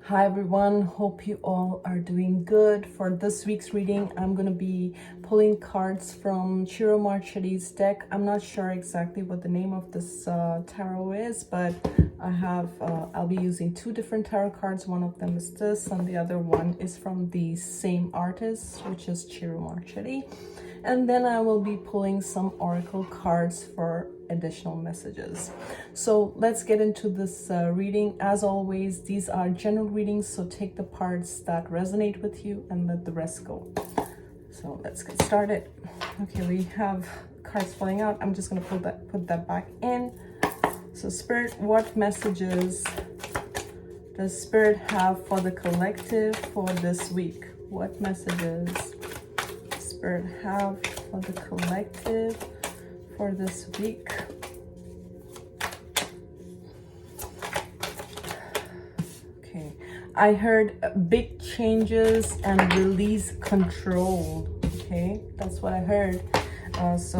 Hi everyone, hope you all are doing good. For this week's reading, I'm going to be pulling cards from Chiro Marchetti's deck. I'm not sure exactly what the name of this tarot is, but I'll be using two different tarot cards. One of them is this, and the other one is from the same artist, which is Chiro Marchetti. And then I will be pulling some oracle cards for additional messages. So let's get into this reading. As always, these are general readings, so take the parts that resonate with you and let the rest go. So let's get started. Okay, we have cards falling out. I'm just going to put that back in. So Spirit, what messages does Spirit have for the collective for this week? What messages Spirit have for the collective for this week? Okay, I heard big changes and release control. Okay, that's what I heard. Okay.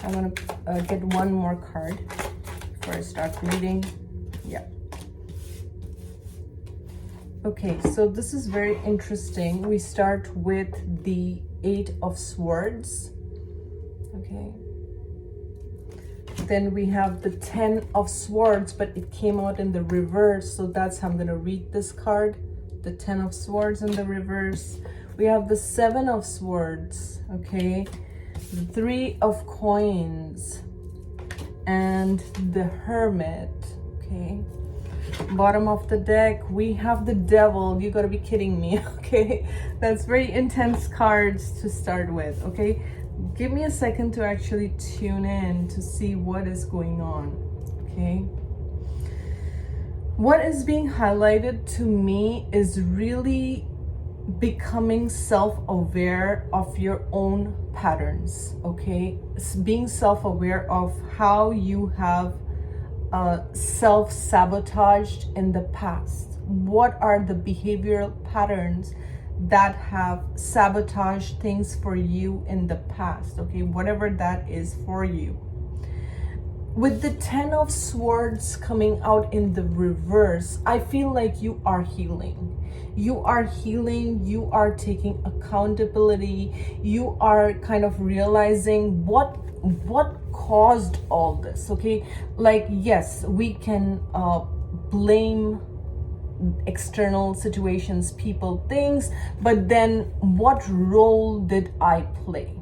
I'm gonna get one more card before I start reading. Yeah. Okay, so this is very interesting. We start with the Eight of Swords. Okay. Then we have the Ten of Swords, but it came out in the reverse, so that's how I'm gonna read this card. The Ten of Swords in the reverse. We have the Seven of Swords, okay? The Three of Coins and the Hermit. Okay, bottom of the deck we have the Devil. You gotta be kidding me. Okay, that's very intense cards to start with. Okay, give me a second to actually tune in to see what is going on. Okay, what is being highlighted to me is really becoming self-aware of your own patterns. Okay, being self-aware of how you have self-sabotaged in the past. What are the behavioral patterns that have sabotaged things for you in the past? Okay, whatever that is for you. With the Ten of Swords coming out in the reverse, I feel like you are healing. You are healing, you are taking accountability, you are kind of realizing what caused all this. Okay, like, yes, we can blame external situations, people, things, but then what role did I play?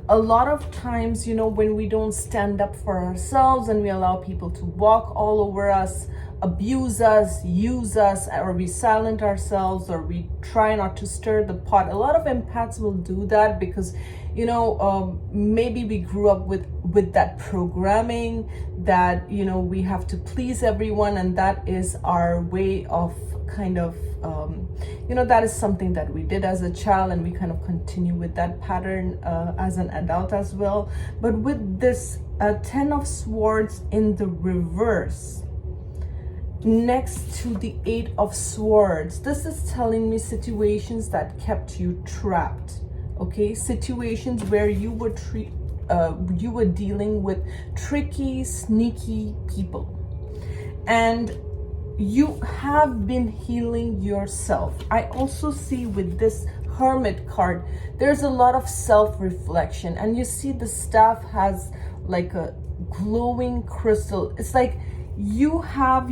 A lot of times, you know, when we don't stand up for ourselves and we allow people to walk all over us, abuse us, use us, or we silent ourselves, or we try not to stir the pot. A lot of empaths will do that because, you know, maybe we grew up with that programming that, you know, we have to please everyone, and that is our way of kind of you know, that is something that we did as a child, and we kind of continue with that pattern as an adult as well. But with this Ten of Swords in the reverse next to the Eight of Swords, this is telling me situations that kept you trapped. Okay, situations where you were dealing with tricky, sneaky people, and you have been healing yourself. I also see with this Hermit card, there's a lot of self-reflection, and you see the staff has like a glowing crystal. It's like you have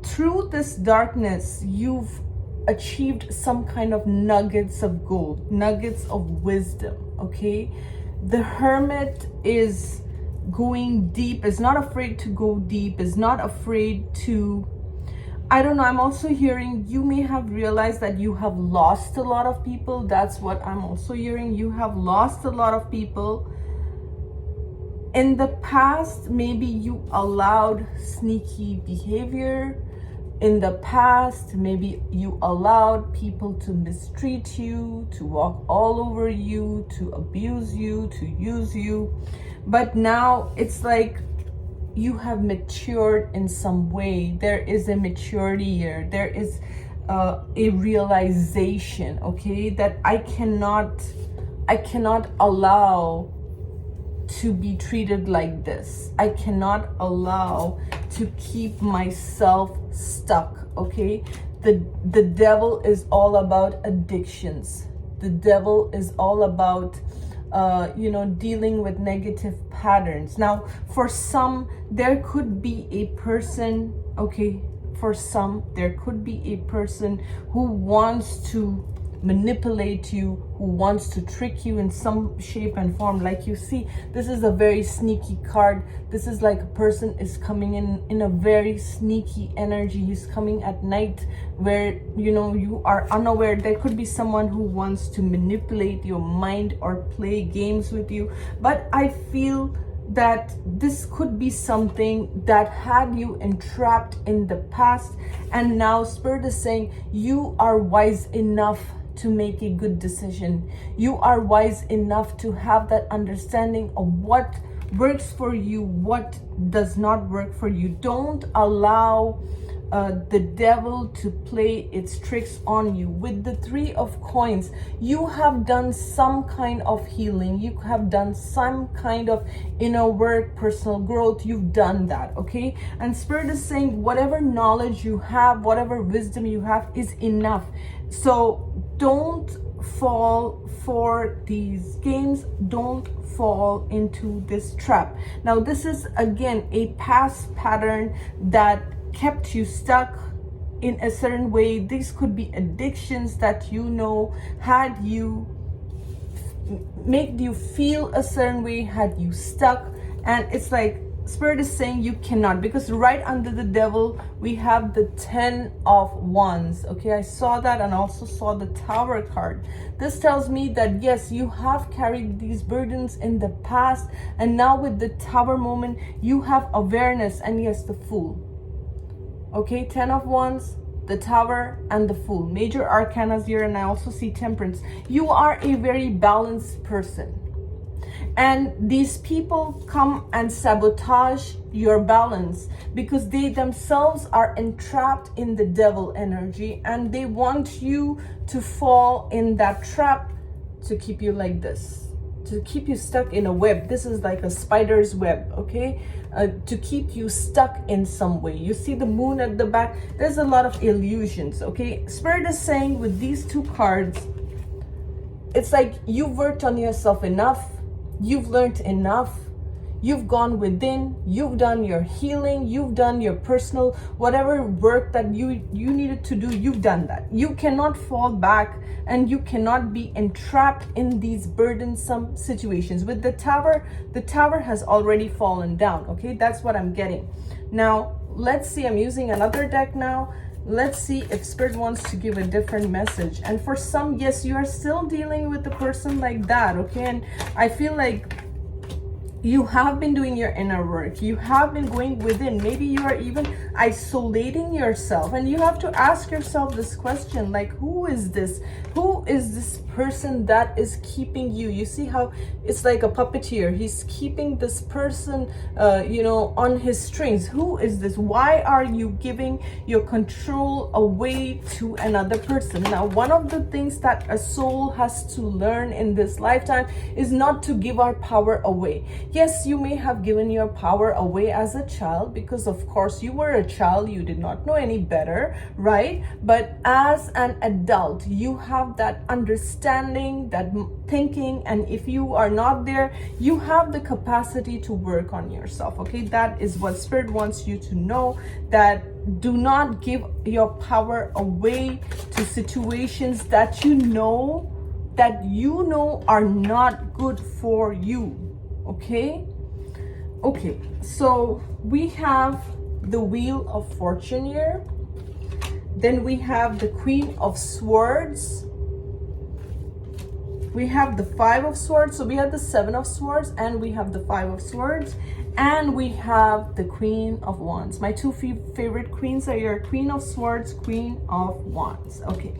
through this darkness, you've achieved some kind of nuggets of gold, nuggets of wisdom. Okay, the Hermit is going deep, is not afraid to go deep, is not afraid to, I don't know, I'm also hearing you may have realized that you have lost a lot of people. That's what I'm also hearing. You have lost a lot of people in the past. Maybe you allowed sneaky behavior in the past. Maybe you allowed people to mistreat you, to walk all over you, to abuse you, to use you. But now it's like you have matured in some way. There is a maturity here. There is a realization, okay, that I cannot allow to be treated like this. I cannot allow to keep myself stuck, okay? The devil is all about addictions. The devil is all about dealing with negative patterns. Now, for some, there could be a person, okay, for some, there could be a person who wants to manipulate you, who wants to trick you in some shape and form. Like you see, this is a very sneaky card. This is like a person is coming in a very sneaky energy. He's coming at night where you are unaware. There could be someone who wants to manipulate your mind or play games with you. But I feel that this could be something that had you entrapped in the past, and now Spirit is saying you are wise enough to make a good decision. You are wise enough to have that understanding of what works for you, what does not work for you. Don't allow the devil to play its tricks on you. With the 3 of coins, you have done some kind of healing. You have done some kind of inner work, personal growth. You've done that, okay? And Spirit is saying whatever knowledge you have, whatever wisdom you have is enough. So don't fall for these games. Don't fall into this trap. Now, this is again a past pattern that kept you stuck in a certain way. These could be addictions that had you made you feel a certain way, had you stuck. And it's like Spirit is saying you cannot, because right under the devil we have the 10 of Wands. Okay, I saw that, and also saw the Tower card. This tells me that yes, you have carried these burdens in the past, and now with the Tower moment you have awareness. And yes, the Fool. Okay, 10 of Wands, the Tower, and the Fool. Major arcana here, and I also see Temperance. You are a very balanced person. And these people come and sabotage your balance because they themselves are entrapped in the devil energy, and they want you to fall in that trap to keep you like this, to keep you stuck in a web. This is like a spider's web, okay? To keep you stuck in some way. You see the moon at the back. There's a lot of illusions, okay? Spirit is saying with these 2 cards, it's like you've worked on yourself enough. You've learned enough. You've gone within. You've done your healing. You've done your personal, whatever work that you needed to do, you've done that. You cannot fall back, and you cannot be entrapped in these burdensome situations. With the Tower has already fallen down. Okay, that's what I'm getting. Now, let's see. I'm using another deck now. Let's see if Spirit wants to give a different message. And for some, yes, you are still dealing with a person like that, okay? And I feel like you have been doing your inner work. You have been going within. Maybe you are even isolating yourself. And you have to ask yourself this question, like, who is this? Who is this person that is keeping you? You see how it's like a puppeteer. He's keeping this person, on his strings. Who is this? Why are you giving your control away to another person? Now, one of the things that a soul has to learn in this lifetime is not to give our power away. Yes, you may have given your power away as a child, because of course you were a child, you did not know any better, right? But as an adult, you have that understanding, that thinking, and if you are not there, you have the capacity to work on yourself, okay? That is what Spirit wants you to know, that do not give your power away to situations that you know are not good for you. Okay, so we have the Wheel of Fortune here. Then we have the Queen of Swords. We have the 5 of Swords. So we have the 7 of Swords, and we have the 5 of Swords, and we have the Queen of Wands. My 2 favorite queens are your Queen of Swords, Queen of Wands. Okay,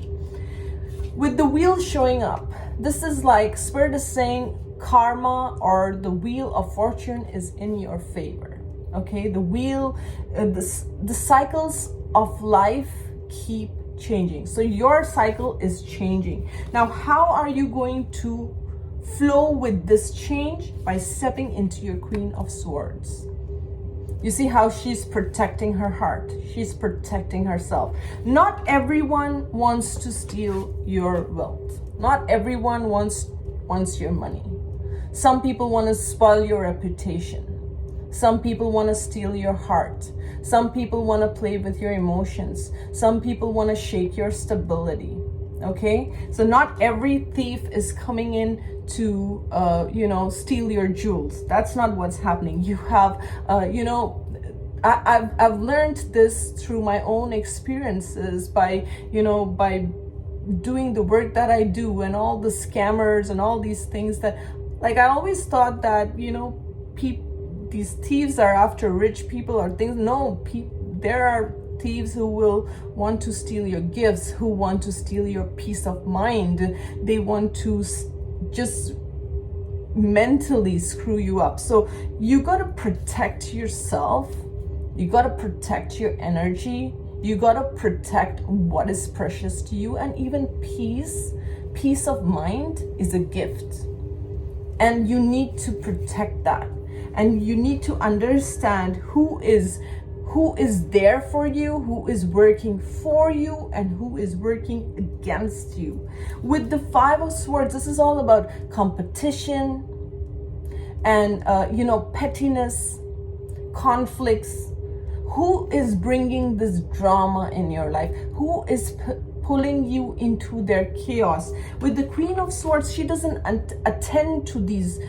with the wheel showing up, this is like Spirit is saying karma, or the Wheel of Fortune, is in your favor. Okay, the wheel, the cycles of life keep changing. So your cycle is changing. Now, how are you going to flow with this change? By stepping into your Queen of Swords. You see how she's protecting her heart. She's protecting herself. Not everyone wants to steal your wealth. Not everyone wants your money. Some people want to spoil your reputation. Some people want to steal your heart. Some people want to play with your emotions. Some people want to shake your stability. Okay? So not every thief is coming in to steal your jewels. That's not what's happening. You have I've learned this through my own experiences by doing the work that I do, and all the scammers and all these things that, like, I always thought that these thieves are after rich people or things. No, there are thieves who will want to steal your gifts, who want to steal your peace of mind. They want to just mentally screw you up. So you got to protect yourself. You got to protect your energy. You got to protect what is precious to you. And even peace of mind is a gift. And you need to protect that. And you need to understand who is there for you, who is working for you, and who is working against you. With the Five of Swords, this is all about competition and pettiness, conflicts. Who is bringing this drama in your life? Who is pulling you into their chaos? With the Queen of Swords, she doesn't attend to these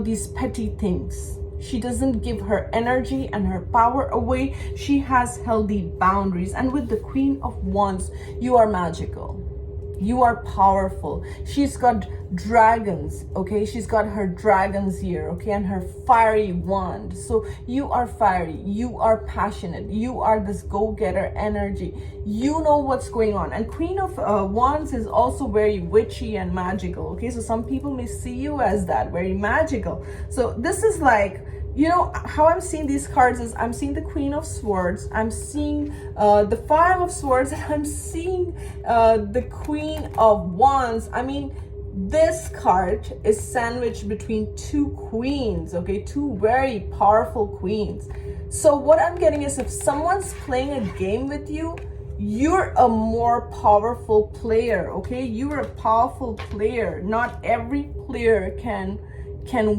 these petty things. She doesn't give her energy and her power away. She has healthy boundaries. And with the Queen of Wands, you are magical. You are powerful. She's got dragons, okay? She's got her dragons here, okay? And her fiery wand. So you are fiery. You are passionate. You are this go-getter energy. You know what's going on. And Queen of Wands is also very witchy and magical, okay? So some people may see you as that, very magical. So this is like, how I'm seeing these cards is I'm seeing the Queen of Swords, I'm seeing the Five of Swords, and I'm seeing the Queen of Wands. I mean, this card is sandwiched between two queens, okay? Two very powerful queens. So what I'm getting is, if someone's playing a game with you, you're a more powerful player, okay? You're a powerful player. Not every player can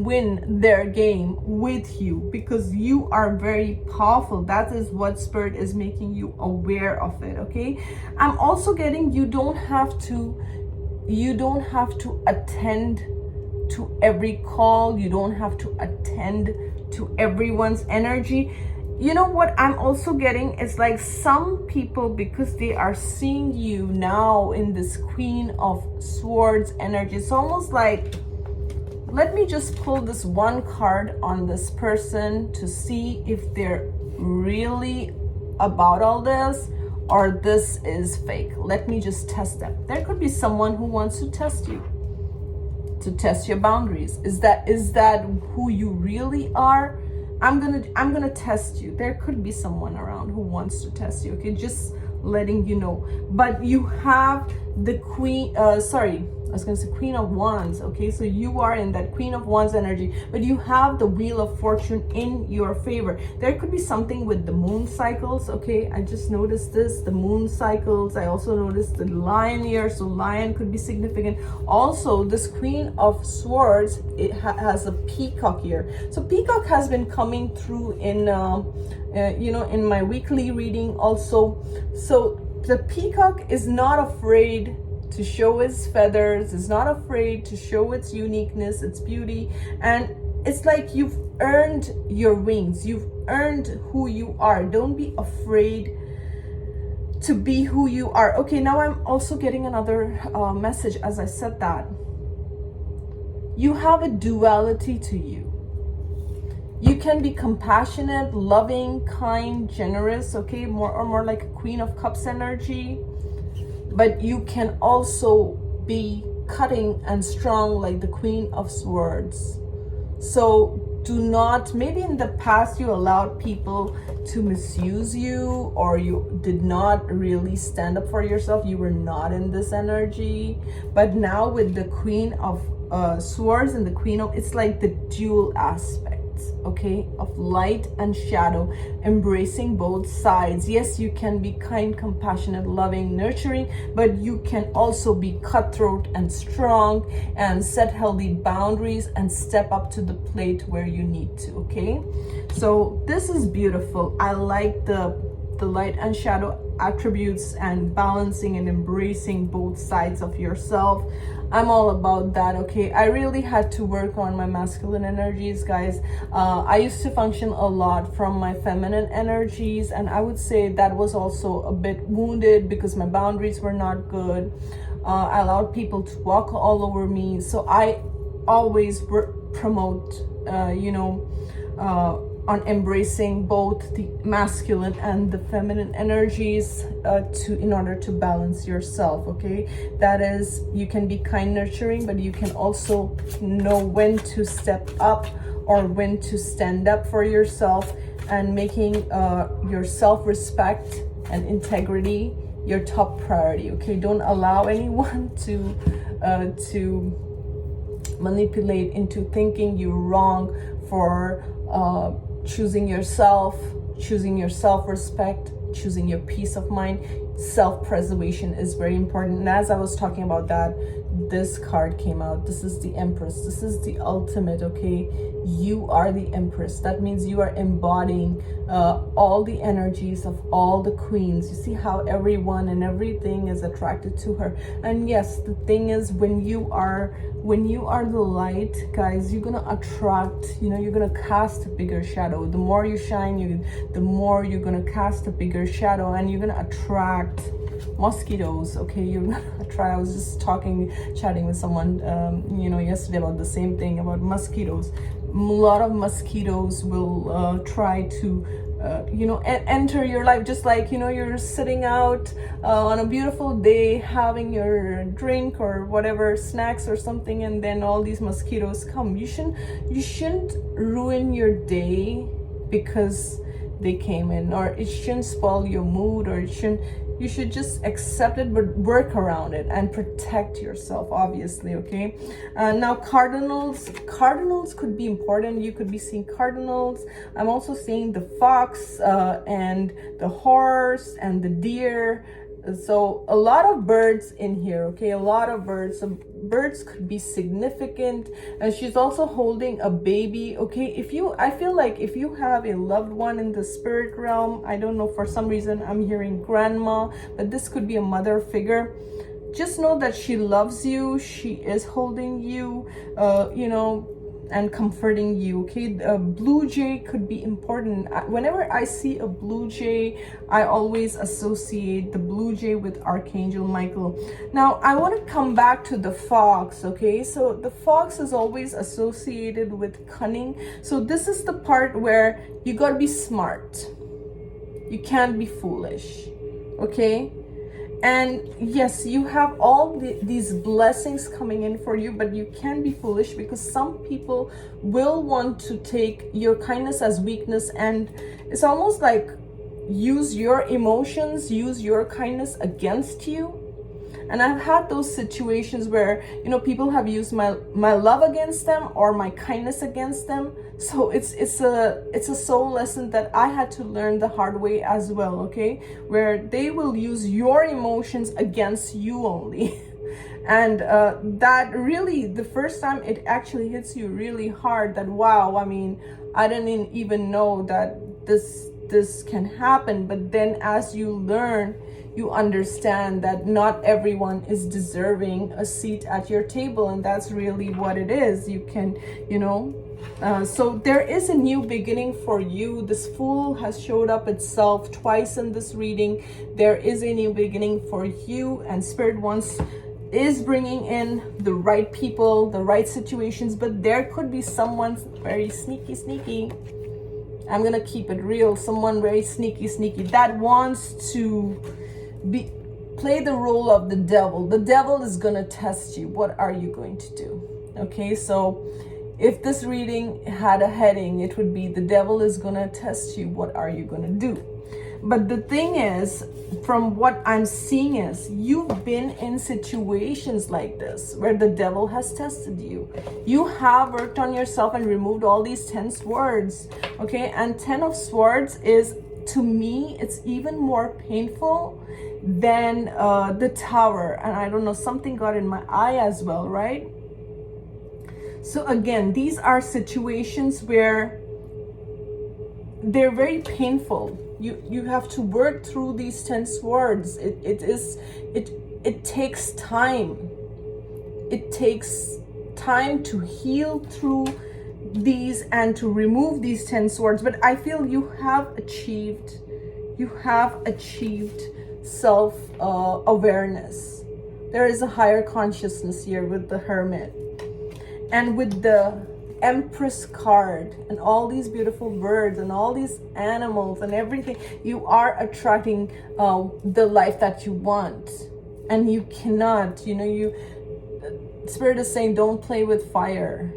win their game with you, because you are very powerful. That is what Spirit is making you aware of it, okay? I'm also getting you don't have to attend to every call. You don't have to attend to everyone's energy. You know what I'm also getting is, like, some people, because they are seeing you now in this Queen of Swords energy, it's almost like, let me just pull this one card on this person to see if they're really about all this or this is fake. Let me just test them. There could be someone who wants to test you, to test your boundaries. Is that who you really are? I'm gonna test you. There could be someone around who wants to test you, okay? Just letting you know. But you have the Queen of Wands, okay? So you are in that Queen of Wands energy, but you have the Wheel of Fortune in your favor. There could be something with the moon cycles, okay? I just noticed this, the moon cycles. I also noticed the lion here, so lion could be significant. Also, this Queen of Swords, it has a peacock here. So peacock has been coming through in in my weekly reading also. So the peacock is not afraid to show its feathers, is not afraid to show its uniqueness, its beauty. And it's like you've earned your wings. You've earned who you are. Don't be afraid to be who you are. Okay, now I'm also getting another message as I said that. You have a duality to you. You can be compassionate, loving, kind, generous, okay? More like a Queen of Cups energy. But you can also be cutting and strong like the Queen of Swords. So do not, maybe in the past you allowed people to misuse you, or you did not really stand up for yourself. You were not in this energy. But now with the Queen of Swords and the Queen of, it's like the dual aspects, okay, of light and shadow, embracing both sides. Yes, you can be kind, compassionate, loving, nurturing, but you can also be cutthroat and strong and set healthy boundaries and step up to the plate where you need to, okay? So this is beautiful. I like the light and shadow attributes and balancing and embracing both sides of yourself. I'm all about that, okay? I really had to work on my masculine energies, guys. I used to function a lot from my feminine energies, and I would say that was also a bit wounded because my boundaries were not good. I allowed people to walk all over me. So I always promote, on embracing both the masculine and the feminine energies in order to balance yourself, okay? That is, you can be kind, nurturing, but you can also know when to step up or when to stand up for yourself, and making your self-respect and integrity your top priority, okay? Don't allow anyone to manipulate into thinking you're wrong for choosing yourself, choosing your self-respect, choosing your peace of mind. Self-preservation is very important. And as I was talking about that, this card came out. This is the Empress. This is the ultimate, okay? You are the Empress. That means you are embodying all the energies of all the queens. You see how everyone and everything is attracted to her. And yes, the thing is, when you are the light, guys, you're gonna attract, you're gonna cast a bigger shadow. The more you shine, the more you're gonna cast a bigger shadow, and you're gonna attract mosquitoes, okay? You're gonna attract, I was just chatting with someone yesterday about the same thing, about mosquitoes. A lot of mosquitoes will try to enter your life, just like you're sitting out on a beautiful day having your drink or whatever, snacks or something, and then all these mosquitoes come. You shouldn't ruin your day because they came in, or it shouldn't spoil your mood, or you should just accept it, but work around it and protect yourself, obviously, okay? Now cardinals could be important. You could be seeing cardinals. I'm also seeing the fox and the horse and the deer. So a lot of birds in here, okay? A lot of birds. So birds could be significant. And she's also holding a baby, okay? I feel like if you have a loved one in the spirit realm, I don't know, for some reason I'm hearing grandma, but this could be a mother figure. Just know that she loves you. She is holding you, and comforting you, okay? A blue jay could be important. Whenever I see a blue jay, I always associate the blue jay with Archangel Michael. Now I want to come back to the fox, okay? So the fox is always associated with cunning. So this is the part where you got to be smart. You can't be foolish, okay? And yes, you have all these blessings coming in for you, but you can be foolish, because some people will want to take your kindness as weakness, and it's almost like use your emotions, use your kindness against you. And I've had those situations where, people have used my love against them or my kindness against them. So it's a soul lesson that I had to learn the hard way as well, okay? Where they will use your emotions against you only. And that really, the first time it actually hits you really hard, that wow, I didn't even know that this can happen. But then as you learn, you understand that not everyone is deserving a seat at your table, and that's really what it is. You can, so there is a new beginning for you. This Fool has showed up itself twice in this reading. There is a new beginning for you, and Spirit is bringing in the right people, the right situations, but there could be someone very sneaky. I'm gonna keep it real. Someone very sneaky that wants to play the role of the devil. The devil is gonna test you. What are you going to do? Okay, so If this reading had a heading, it would be the devil is gonna test you. What are you gonna do? But the thing is, from what I'm seeing is, you've been in situations like this where the devil has tested you. You have worked on yourself and removed all these 10 swords, okay? And 10 of swords is, to me, it's even more painful than the tower. And I don't know, something got in my eye as well, right? So again, these are situations where they're very painful. You have to work through these 10 swords. It takes time. It takes time to heal through these and to remove these 10 swords. But I feel you have achieved self awareness. There is a higher consciousness here with the Hermit and with the Empress card and all these beautiful birds and all these animals and everything. You are attracting the life that you want, and you cannot, Spirit is saying, don't play with fire.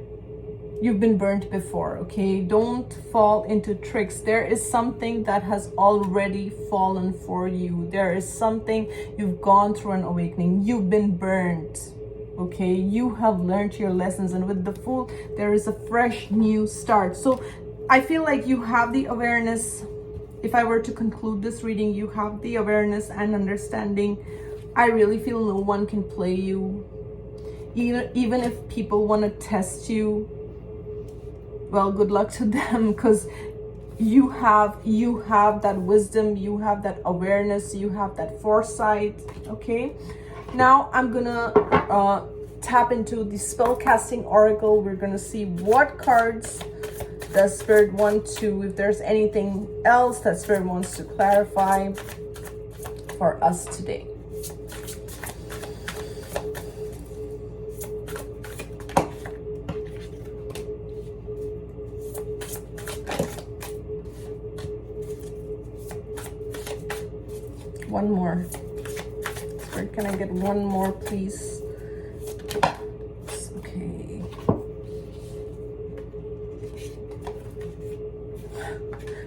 You've been burnt before, okay? Don't fall into tricks. There is something that has already fallen for you. There is something, you've gone through an awakening. You've been burnt. Okay, you have learned your lessons, and with the Fool, there is a fresh new start. So I feel like you have the awareness. If I were to conclude this reading, you have the awareness and understanding. I really feel no one can play you. Even if people want to test you, well, good luck to them, because you have that wisdom, you have that awareness, you have that foresight. Okay, now I'm gonna tap into the spellcasting oracle. We're gonna see what cards does Spirit want to, if there's anything else that Spirit wants to clarify for us today. One more. Spirit, can I get one more, please? Okay.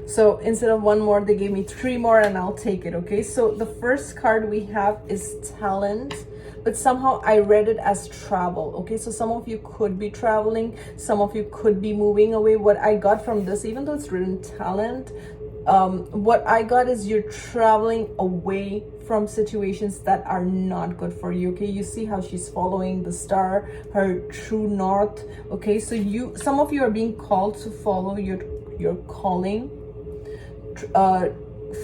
So instead of one more, they gave me 3 more, and I'll take it, okay? So the first card we have is talent, but somehow I read it as travel, okay? So some of you could be traveling, some of you could be moving away. What I got from this, even though it's written talent, what I got is you're traveling away from situations that are not good for you, okay? You see how she's following the star, her true north, okay? So some of you are being called to follow your calling,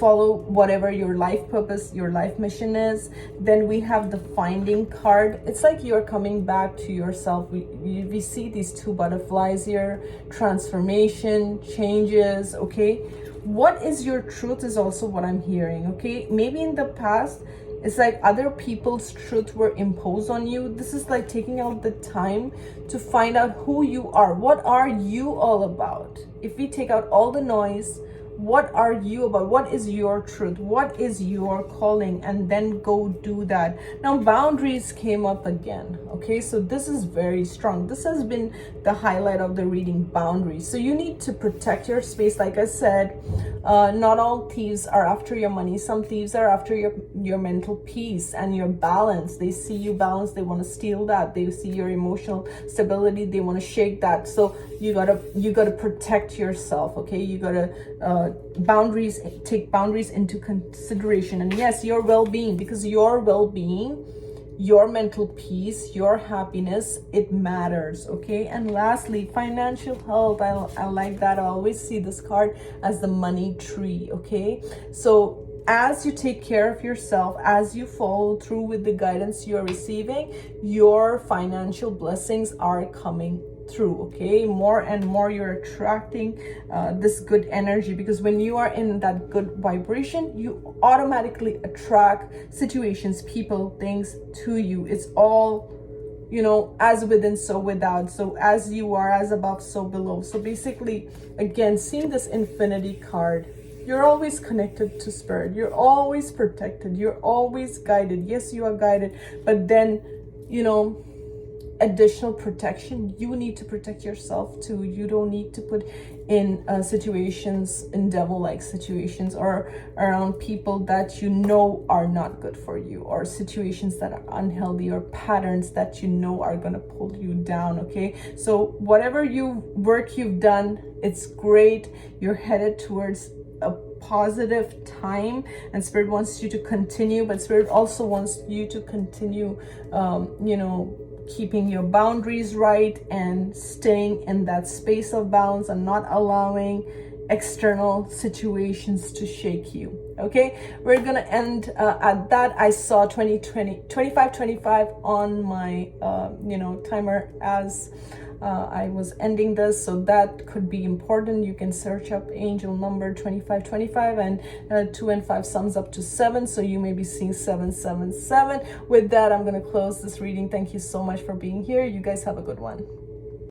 follow whatever your life purpose, your life mission is. Then we have the finding card. It's like you're coming back to yourself. We see these 2 butterflies here, transformation, changes, okay? What is your truth is also what I'm hearing, okay? Maybe in the past, it's like other people's truth were imposed on you. This is like taking out the time to find out who you are. What are you all about? If we take out all the noise, what are you about? What is your truth? What is your calling? And then go do that. Now boundaries came up again, okay? So this is very strong. This has been the highlight of the reading, boundaries. So you need to protect your space. Like I said, not all thieves are after your money. Some thieves are after your mental peace and your balance. They see you balanced, they want to steal that. They see your emotional stability, they want to shake that. So you gotta protect yourself, okay? You gotta take boundaries into consideration. And yes, your well-being, because your well-being, your mental peace, your happiness, it matters, okay? And lastly, financial health. I like that. I always see this card as the money tree, okay? So as you take care of yourself, as you follow through with the guidance you are receiving, your financial blessings are coming through, okay? More and more you're attracting this good energy, because when you are in that good vibration, you automatically attract situations, people, things to you. It's all, as within, so without. So as you are, as above, so below. So basically, again, seeing this infinity card, you're always connected to spirit. You're always protected. You're always guided. Yes, you are guided, but then, additional protection. You need to protect yourself too. You don't need to put in situations, in devil-like situations, or around people that you know are not good for you, or situations that are unhealthy, or patterns that you know are going to pull you down. Okay, so whatever work you've done, it's great. You're headed towards a positive time, and Spirit wants you to continue, but Spirit also wants you to continue keeping your boundaries right and staying in that space of balance and not allowing external situations to shake you. Okay, we're gonna end at that. I saw 2525 on my timer as I was ending this, so that could be important. You can search up angel number 2525, and 2 and 5 sums up to 7, so you may be seeing 777. With that, I'm going to close this reading. Thank you so much for being here. You guys have a good one.